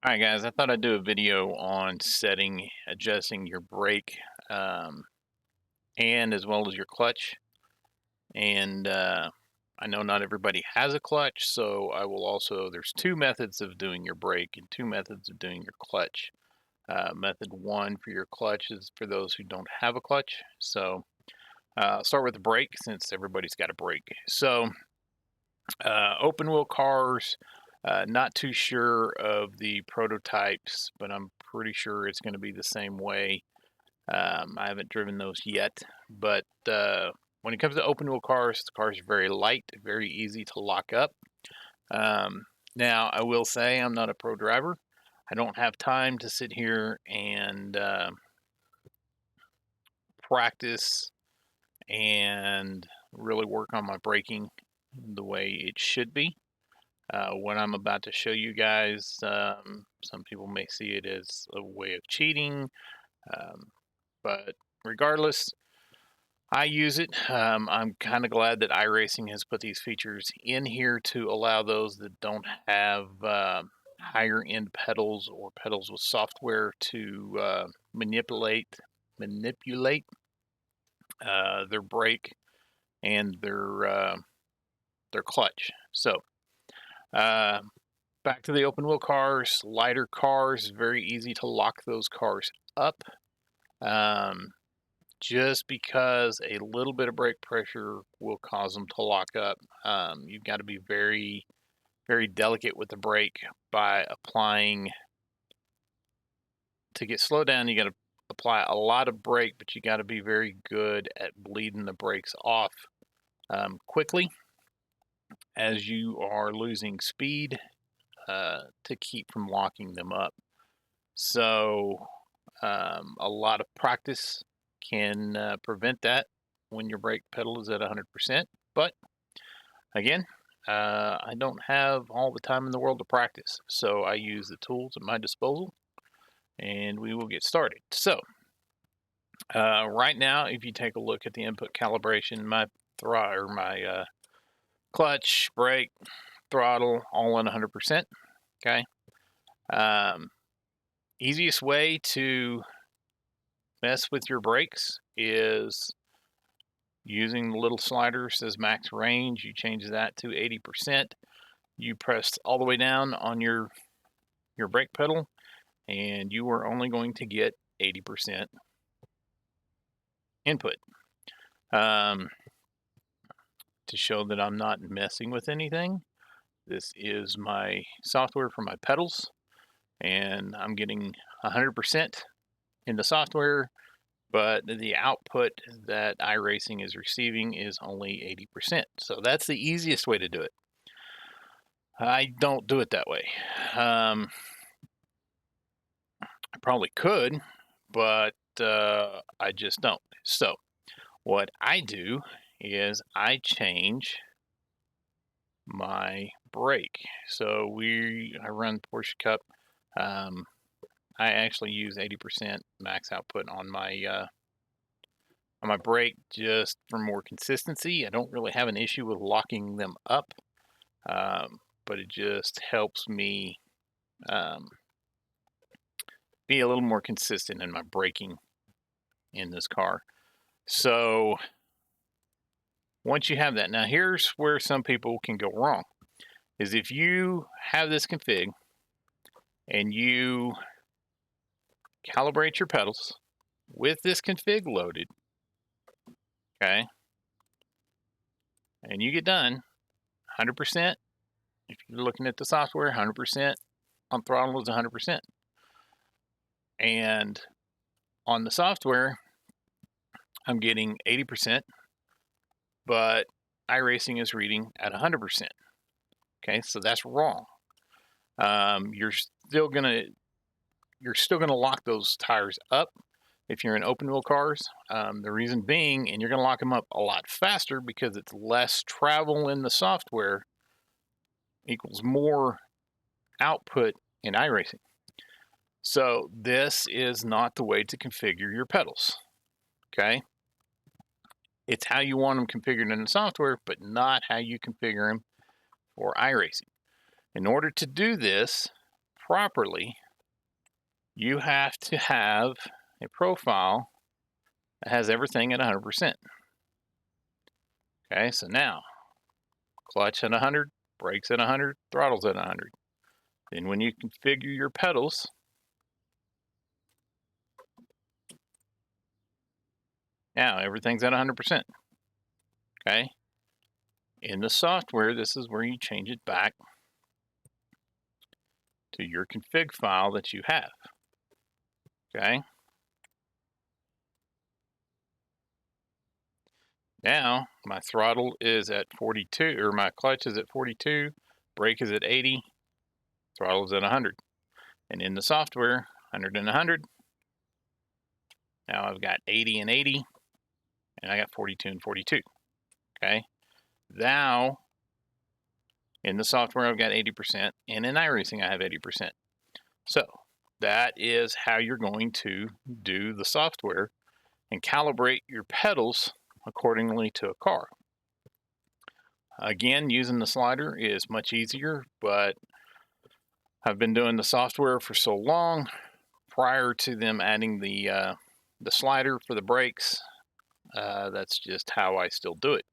All right, guys, I thought I'd do a video on adjusting your brake, and as well as your clutch. And I know not everybody has a clutch, so there's two methods of doing your brake and two methods of doing your clutch. Method one for your clutch is for those who don't have a clutch. So I'll start with the brake since everybody's got a brake. So open wheel cars, not too sure of the prototypes, but I'm pretty sure it's going to be the same way. I haven't driven those yet, but when it comes to open wheel cars, the cars are very light, very easy to lock up. Um, Now, I will say I'm not a pro driver. I don't have time to sit here and practice and really work on my braking the way it should be. What I'm about to show you guys, some people may see it as a way of cheating, um, but regardless, I use it. I'm kind of glad that iRacing has put these features in here to allow those that don't have higher end pedals or pedals with software to manipulate their brake and their clutch. So uh, back to the open wheel cars, lighter cars, very easy to lock those cars up. Um, just because a little bit of brake pressure will cause them to lock up. You've got to be very, very delicate with the brake by applying. To get slowed down, you got to apply a lot of brake, but you got to be very good at bleeding the brakes off quickly as you are losing speed to keep from locking them up. So, a lot of practice can prevent that when your brake pedal is at 100%. But again, I don't have all the time in the world to practice, so I use the tools at my disposal, and we will get started. So, right now, if you take a look at the input calibration, my clutch, brake, throttle, all on 100%. Okay. Um, Easiest way to mess with your brakes is using the little slider. Says max range. You change that to 80%. You press all the way down on your brake pedal, and you are only going to get 80% input. Um, to show that I'm not messing with anything, this is my software for my pedals, and I'm getting 100% in the software, but the output that iRacing is receiving is only 80%. So that's the easiest way to do it. I don't do it that way. I probably could, but I just don't. So what I do is I change my brake. So I run Porsche Cup. Um, I actually use 80% max output on my brake just for more consistency. I don't really have an issue with locking them up, but it just helps me um, be a little more consistent in my braking in this car. So once you have that, now here's where some people can go wrong, is if you have this config and you calibrate your pedals with this config loaded, okay, and you get done 100%, if you're looking at the software, 100% on throttle is 100%. And on the software, I'm getting 80%, but iRacing is reading at 100%. Okay, so that's wrong. You're still gonna lock those tires up if you're in open wheel cars. The reason being, and you're gonna lock them up a lot faster because it's less travel in the software equals more output in iRacing. So this is not the way to configure your pedals. Okay, it's how you want them configured in the software, but not how you configure them for iRacing. In order to do this properly, you have to have a profile that has everything at 100%. Okay, so now, clutch at 100, brakes at 100, throttle's at 100. Then when you configure your pedals, now everything's at 100%. Okay, in the software, this is where you change it back to your config file that you have. Okay, now my throttle is at 42, or my clutch is at 42, brake is at 80, throttle is at 100. And in the software, 100 and 100. Now I've got 80 and 80, and I got 42 and 42. Okay, now in the software I've got 80%, and in iRacing I have 80%. So that is how you're going to do the software and calibrate your pedals accordingly to a car. Again, using the slider is much easier, but I've been doing the software for so long. Prior to them adding the slider for the brakes, that's just how I still do it.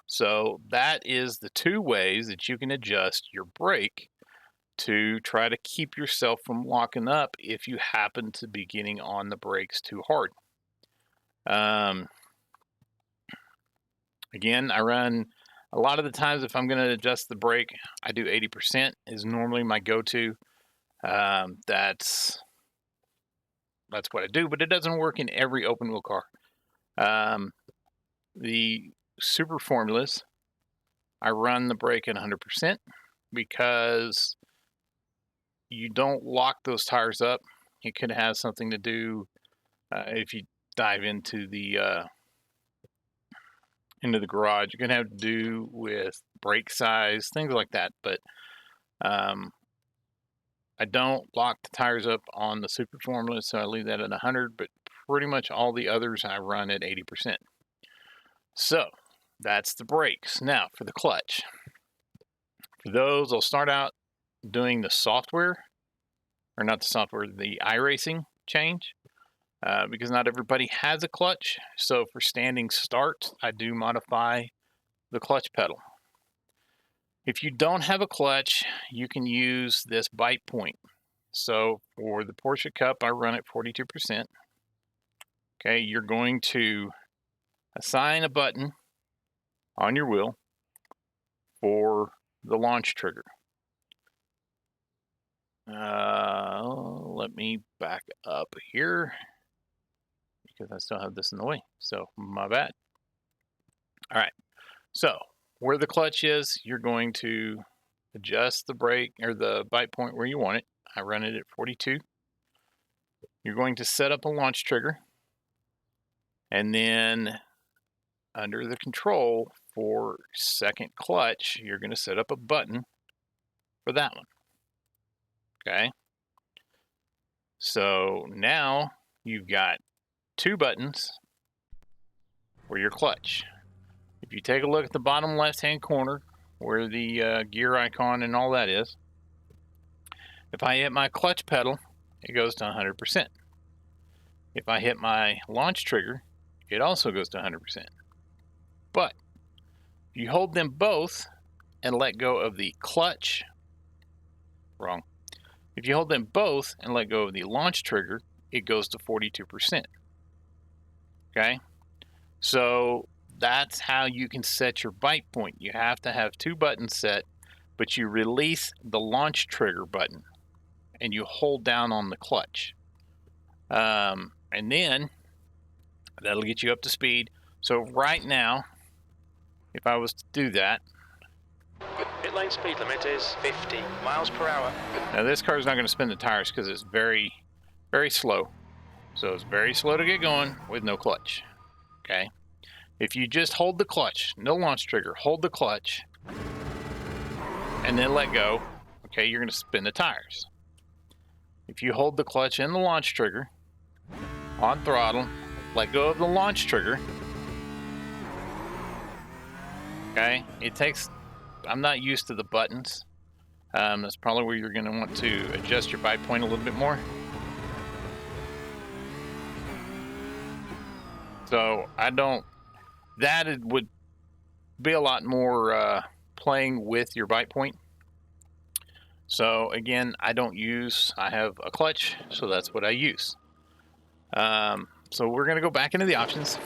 So that is the two ways that you can adjust your brake to try to keep yourself from locking up if you happen to be getting on the brakes too hard. Again, I run a lot of the times if I'm going to adjust the brake, I do 80% is normally my go-to. That's what I do, but it doesn't work in every open wheel car. The super formulas, I run the brake at 100% because you don't lock those tires up. It could have something to do if you dive into the garage. It can have to do with brake size, things like that. But I don't lock the tires up on the super formula, so I leave that at 100. But pretty much all the others I run at 80%. So that's the brakes. Now for the clutch. For those, I'll start out doing the software, or not the software, the iRacing change, because not everybody has a clutch. So for standing start, I do modify the clutch pedal. If you don't have a clutch, you can use this bite point. So for the Porsche Cup, I run at 42%. Okay, you're going to assign a button on your wheel for the launch trigger. Let me back up here because I still have this in the way. So my bad. All right. So where the clutch is, you're going to adjust the brake or the bite point where you want it. I run it at 42. You're going to set up a launch trigger, and then under the control for second clutch, you're going to set up a button for that one. Okay. So now you've got two buttons for your clutch. If you take a look at the bottom left-hand corner where the gear icon and all that is, if I hit my clutch pedal, it goes to 100%. If I hit my launch trigger, it also goes to 100%. But if you hold them both and let go of the clutch, wrong. If you hold them both and let go of the launch trigger, it goes to 42%. Okay? So that's how you can set your bite point. You have to have two buttons set, but you release the launch trigger button and you hold down on the clutch. And then that'll get you up to speed. So right now, if I was to do that, pit lane speed limit is 50 miles per hour. Now this car is not going to spin the tires because it's very, very slow. So it's very slow to get going with no clutch. Okay. If you just hold the clutch, no launch trigger, hold the clutch, and then let go, okay, you're going to spin the tires. If you hold the clutch and the launch trigger on throttle, let go of the launch trigger, okay, it takes, I'm not used to the buttons. That's probably where you're going to want to adjust your bite point a little bit more. So that would be a lot more playing with your bite point. So again, I have a clutch, so that's what I use. So we're going to go back into the options.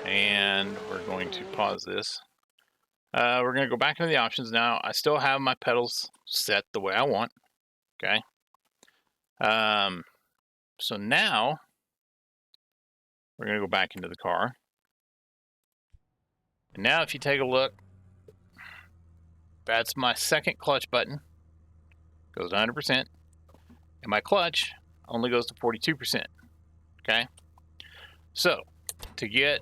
And we're going to pause this. We're going to go back into the options now. I still have my pedals set the way I want. Okay. So now we're going to go back into the car. And now if you take a look, that's my second clutch button. Goes to 100%. And my clutch only goes to 42%. Okay. So to get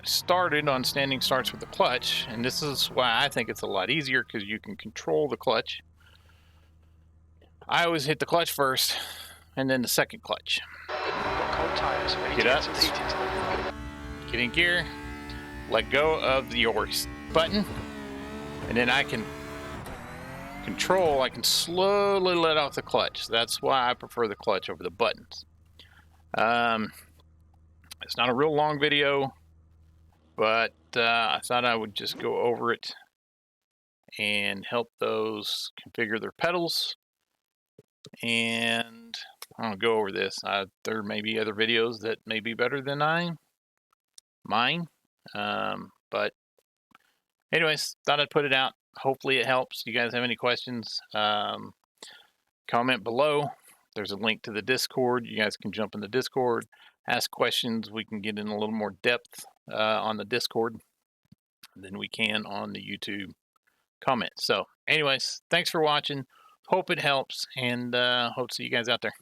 started on standing starts with the clutch, and this is why I think it's a lot easier because you can control the clutch. I always hit the clutch first and then the second clutch. Got cold tyres, Get up, get in gear, let go of your button, and then I can slowly let off the clutch. That's why I prefer the clutch over the buttons. It's not a real long video, but I thought I would just go over it and help those configure their pedals. And I'll go over this. There may be other videos that may be better than mine. But anyways, thought I'd put it out. Hopefully it helps. You guys have any questions? Comment below. There's a link to the Discord. You guys can jump in the Discord, ask questions. We can get in a little more depth on the Discord than we can on the YouTube comments. So anyways, thanks for watching. Hope it helps, and hope to see you guys out there.